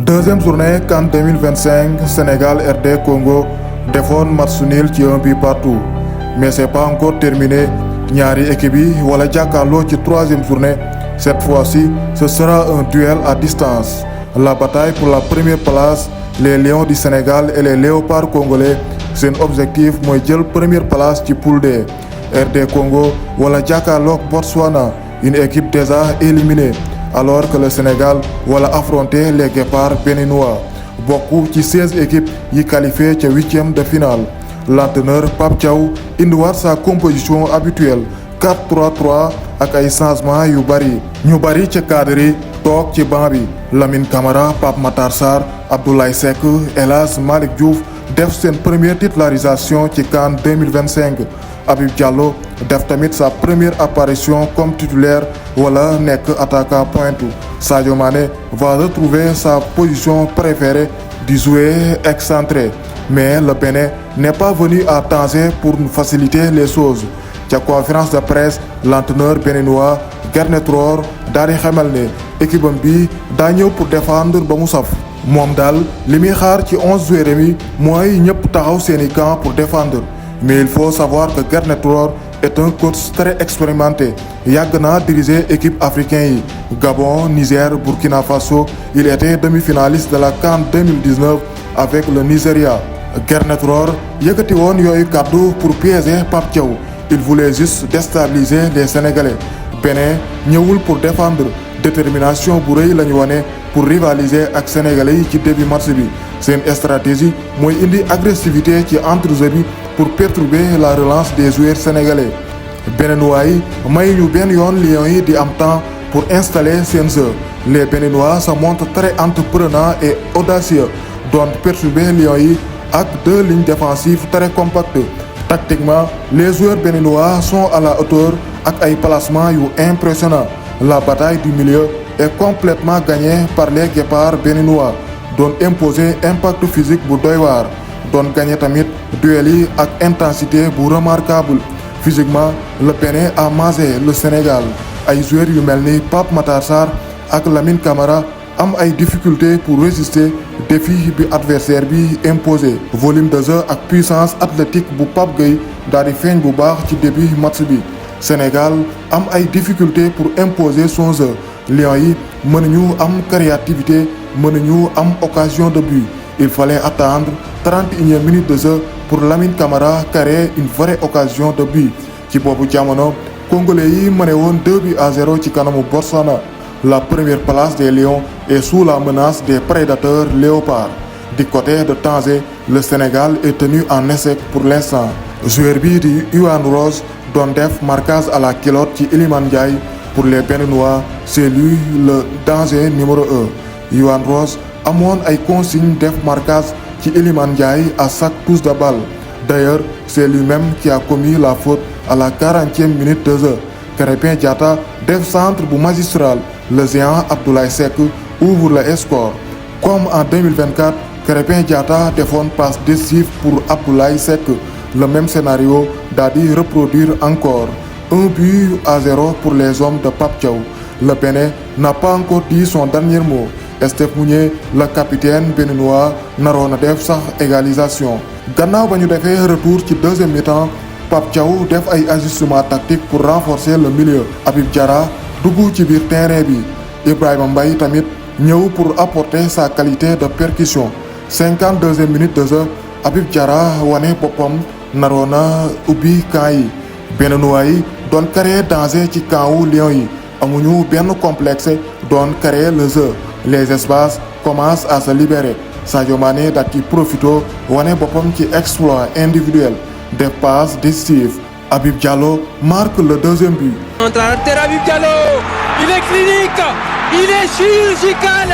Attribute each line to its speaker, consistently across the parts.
Speaker 1: Deuxième journée CAN 2025 Sénégal RD Congo defoon match nul ci 1 but partout mais c'est pas encore terminé ñaari équipe yi wala jàkkaarloo ci troisième journée. Cette fois-ci ce sera un duel à distance. La bataille pour la première place, les Lions du Sénégal et les Léopards congolais seen objectif mooy jël première place ci poule D. RD Congo wala jàkkaarloog Botswana, une équipe déjà éliminée, alors que le Sénégal wala affronter les Guépards béninois bokk ci 16 équipes yi qualifiées ca huitième de finale. L'entraîneur Pape Thiaw indiwaat sa composition habituelle 4-3-3 ak ay changement yu bari ñu bari ca cadre yi toog ci banc bi. Lamine Camara, Pape Matar Sarr, Abdoulaye Seck, El Hadji Malick Diouf def seen première titularisation ci CAN 2025. Habib Diallo def tamit sa première apparition comme titulaire wala nekk attaquant pointe. Sadio Mané va retrouver sa position préférée di jouer excentré. Mais le Bénin n'est pas venu à Tanger pour nous faciliter les choses. Ca conférence de presse l'entraîneur béninois Garnet Rohr daal di xamal ne équipe am bi daa ñëw pour défendre ba mu saf. Moom daal li muy xaar ci 11 joueurs yi mooy ñëpp taxaw seeni camp pour défendre. Mais il faut savoir que Garnet Rohr est un coach très expérimenté. Yàgg na diriger équipe africain yi Gabon, Niger, Burkina Faso. Il était demi-finaliste de la CAN 2019 avec le Nigeria. Garnet Rohr yëkkati woon yooyu kàddu pour piéger Pape Thiaw. Il voulait juste déstabiliser les Sénégalais. Bénin ñëwul pour défendre, détermination bu rëy la ñu wane pour rivaliser ak Sénégalais yi ci début match bi. Seen stratégie mooy indi agressivité ci entrejeu bi pour perturber la relance des joueurs sénégalais. Béninois yi may ñu benn yoon Lions yi di am temps pour installer seen jeu. Les Béninois se montrent très entreprenants et audacieux, doon perturber Lions yi ak deux lignes défensives très compactes. Tactiquement, les joueurs béninois sont à la hauteur ak ay placements yu impressionnants. La bataille du milieu est complètement gagnée par les Guépards béninois, doon imposer impact physique bu doy waar, doon gagné tamit duel yi ak intensité bu remarquable. Physiquement, le Bénin a mangé le Sénégal. Ay joueurs yu mel ni Pape Matar Sarr ak Lamine Camara am ay difficultés pour résister défi bi adversaire bi imposé. Volume de jeu ak puissance athlétique bu Pape Gueye daal di feeñ bu baax ci début match bi. Sénégal am ay difficultés pour imposer son jeu. Lions yi mënuñu am créativité, mënuñu am occasion de but. Il fallait attendre 31e minute de jeu pour Lamine Camara créer une vraie occasion de but. Ci boobu jamono congolais yi mëne woon 2-0 ci kanamu Botswana. La première place des Lions est sous la menace des prédateurs léopards. Du côté de Tanger, le Sénégal est tenu en échec pour l'instant. Joueur bi di Yohan Rose doon def marquage à la culotte ci Iliman Ndiaye. Pour les Béninois, c'est lui le danger numéro 1. Yohan Rose amoon ay consignes def marquage ci Iliman Ndiaye à chaque touche de balle. D'ailleurs, c'est lui-même qui a commis la faute à la 40e minute de jeu. Krépin Diatta def centre bu magistral. Le géant Abdoulaye Seck ouvre le score. Comme en 2024, Krépin Diatta defoon passe décisive pour Abdoulaye Seck. Le même scénario daal di reproduire encore. 1-0 pour les hommes de Pape Thiaw. Le Bénin n'a pas encore dit son dernier mot. Steph Mounié, le capitaine béninois, naroon na def sax égalisation. Gannaaw ba ñu defee retour ci deuxième mi-temps, Pape Thiaw def ay ajustements tactiques pour renforcer le milieu. Habib Diarra dugg ci biir terrain bi. Ibrahima Mbaye tamit ñëw pour apporter sa qualité de percussion. 52e minute de jeu, Habib Diarra wane boppam naroon na ubbi camp yi. Béninois yi doon créer danger ci camp wu Lions yi. Amuñu benn complexe doon créer le jeu. Les espaces commencent à se libérer. Sadio Mané daal ci profito wane boppam ci exploit individuel. Des passes décisives. Habib Diallo marque le deuxième but.
Speaker 2: Habib Diallo, il est clinique, il est chirurgical.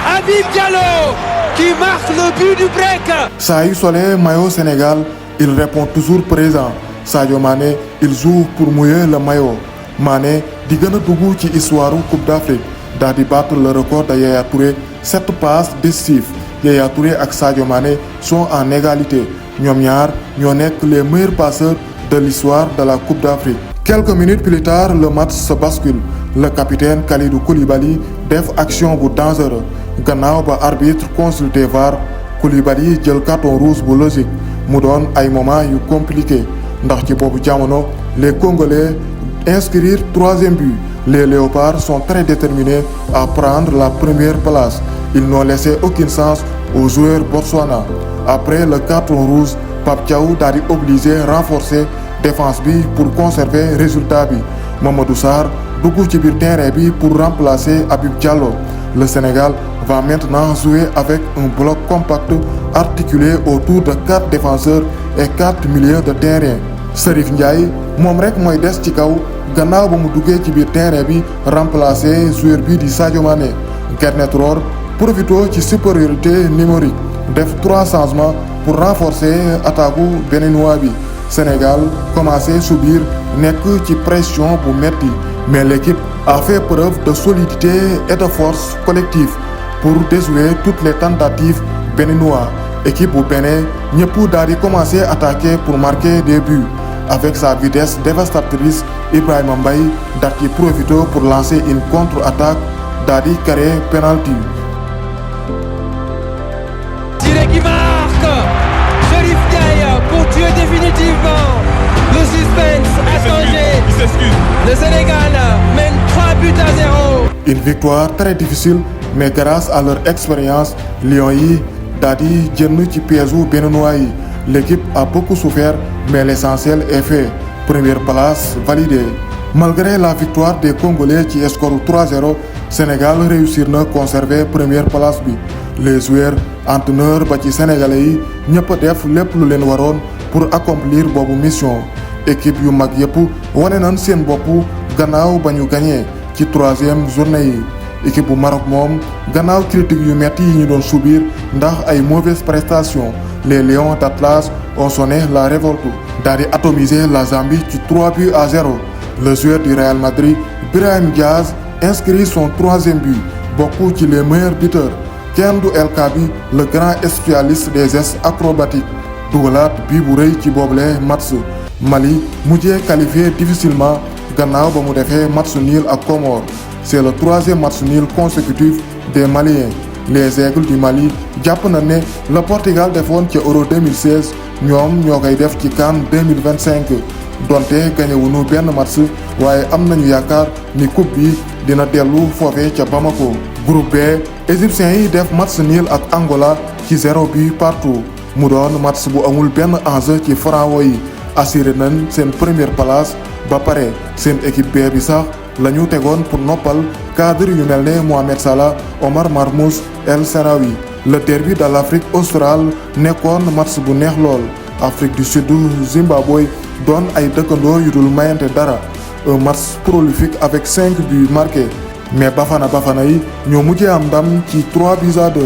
Speaker 2: Habib Diallo qui marque le but du break.
Speaker 1: Saa yu solee maillot Sénégal, il répond toujours présent. Sadio Mané, il joue pour mouiller le maillot. Mané di gën a dugg ci histoire Coupe d'Afrique daal di battre le record de Yaya Touré 7 passes décisives. Yaya Touré ak Sadio Mané sont en égalité. Ñoom ñaar ñoo nekk les meilleurs passeurs de l'histoire de la Coupe d'Afrique. Quelques minutes plus tard, le match se bascule. Le capitaine Kalidou Koulibaly def action bu dangereux. gannaaw ba arbitre consulté VAR Koulibaly jël carton rouge bu logique mu doon ay moment yu compliqué ndax ci boobu jamono les Congolais inscrire troisième but. Les Léopards sont très déterminés à prendre la première place. Ils n'ont laissé aucune chance aux joueurs botswana. Après le carton rouge, Pape Thiaw daal di obligé renforcer défense bi pour conserver résultat bi. Mamadou Sarr dugg ci biir terrain bi pour remplacer Habib Diallo. Le Sénégal va maintenant jouer avec un bloc compact articulé autour de 4 défenseurs et 4 milieux de terrain. Serif Ndiaye moom rek mooy des ci kaw gannaaw ba mu duggee ci biir terrain bi remplacer joueur bi di Sadio Mané. Garnet Rohr profito ci supériorité numérique def 3 changements pour renforcer attaque béninois bi. Sénégal commencé subir nekk ci pression bu metti mais l'équipe a fait preuve de solidité et de force collective pour déjouer toutes les tentatives béninois. Équipe bu Bénin ñëpp daal di commencé attaquer pour marquer des buts. Avec sa vitesse dévastatrice, Ibrahima Mbaye daal di profité pour lancer une contre-attaque daal di créer penalty.
Speaker 2: Tiré qui marque, Cherif Ndiaye pour tuer définitivement le suspense à Tanger.
Speaker 3: Il s'excuse.
Speaker 2: Le Sénégal mène 3 buts à 0.
Speaker 1: Une victoire très difficile mais grâce à leur expérience Lions yi daal di génn ci piège u béninois yi. L'équipe a beaucoup souffert mais l'essentiel est fait. Première place validée. Malgré la victoire des Congolais ci score 3-0, Sénégal réussir na conserver première place bi. Les joueurs entraîneurs ba ci sénégalais yi ñëpp def lépp lu leen waroon pour accomplir boobu mission. Équipe yu mag yëpp wane nañ seen bopp gannaaw ba ñu gagné ci 3e journée yi. Équipe bu Maroc moom gannaaw critique yu metti yi ñu doon subir ndax ay mauvaises prestations. Les Lions d'Atlas ont sonné la révolte daal di atomiser la Zambie ci 3 buts à 0. Le joueur du Real Madrid Brahim Diaz inscrit son 3e but bokk ci les meilleurs buteurs. Kenn du El Kaabi le grand spécialiste des gestes acrobatiques dugalaat bii bu rëy ci boobule match. Mali mujjee qualifié difficilement gannaaw ba mu defee match nul ak Comores. C'est le 3e match nul consécutif des Maliens. Les Aigles du Mali jàpp na ne le Portugal defoon ci Euro 2016 ñoom ñoo koy def ci CAN 2025 donte gagné wuñu benn match waaye am nañu yaakaar ni coupe bi dina dellu foofee ca Bamako. Groupe B égyptiens yi def match nul ak Angola ci 0 but partout mu doon match bu amul benn enjeu ci franc yi. Assuré nañ seen première place ba pare seen équipe B bi sax la ñu tegoon pour noppal cadre yu mel ne Mohamed Salah Omar Marmoush El Sarawi. Le derby de l'Afrique australe nekkoon match bu neex lool. Afrique du Sud Zimbabwe doon ay dëkkandoo yu dul mayante dara. Un match prolifique avec 5 buts marqués mais Bafana yi ñoo mujjee am ndam ci 3 buts à 2.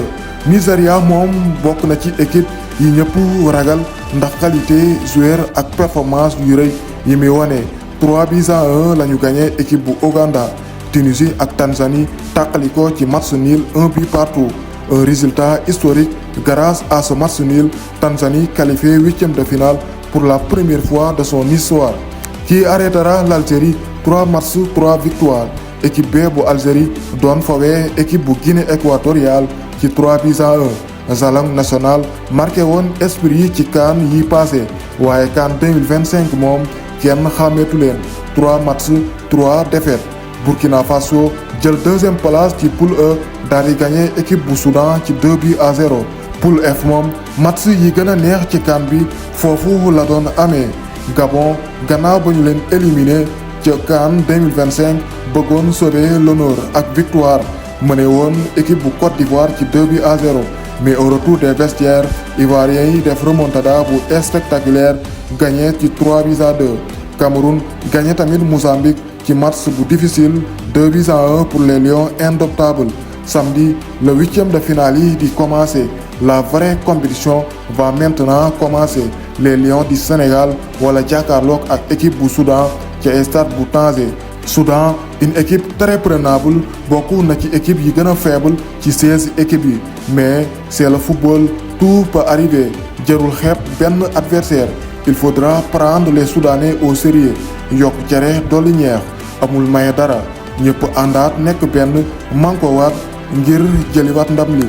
Speaker 1: Nigeria moom bokk na ci équipe yi ñëpp ragal ndax qualité joueur ak performance yu rëy yi muy wone. 3 buts à 1 la ñu gagné équipe bu Ouganda. Tunisie ak Tanzanie tàqaliko ci match nul 1 but partout. Un résultat historique grâce à ce match nul, Tanzanie qualifiée 8e de finale pour la première fois de son histoire. Qui arrêtera l'Algérie 3 matchs 3 victoires. Équipe B bu Algérie doon fawee équipe bu Guinée équatoriale ci 3 buts à 1. Zalang national marqué woon esprit yi ci CAN yi passé waaye CAN 2025 moom kenn xàmmeetu leen 3 matchs 3 défaites. Burkina Faso jël 2e place ci poule E daal di gagné équipe bu Soudan ci 2 buts à 0. Poule F moom match yi gën a neex ci CAN bi foofu la doon amee. Gabon gannaaw ba ñu leen éliminé ca CAN 2025 bëggoon sauver l'honneur ak victoire mëne woon équipe bu Côte d'Ivoire ci 2 buts à 0 mais au retour des vestiaires ivoiriens yi def remontada bu spectaculaire gagné ci 3 buts à 2. Cameroun gagné tamit Mozambique ci match bu difficile 2 buts à 1 pour les Lions indomptables. Samedi le 8e de finale yi di commencer. La vraie compétition va maintenant commencer. Les Lions du Sénégal wala jàkkaarloog ak équipe bu Soudan ca stade bu Tanger. Soudan une équipe très prenable bokk na ci équipe yi gën a faible ci 16 équipes yi mais c'est le football tout peut arriver jarul xeeb benn adversaire il faudra prendre les Soudanais au sérieux yokk cere dolli ñeex amul maye dara ñëpp àndaat nekk benn mankowaat ngir jëliwaat ndam li.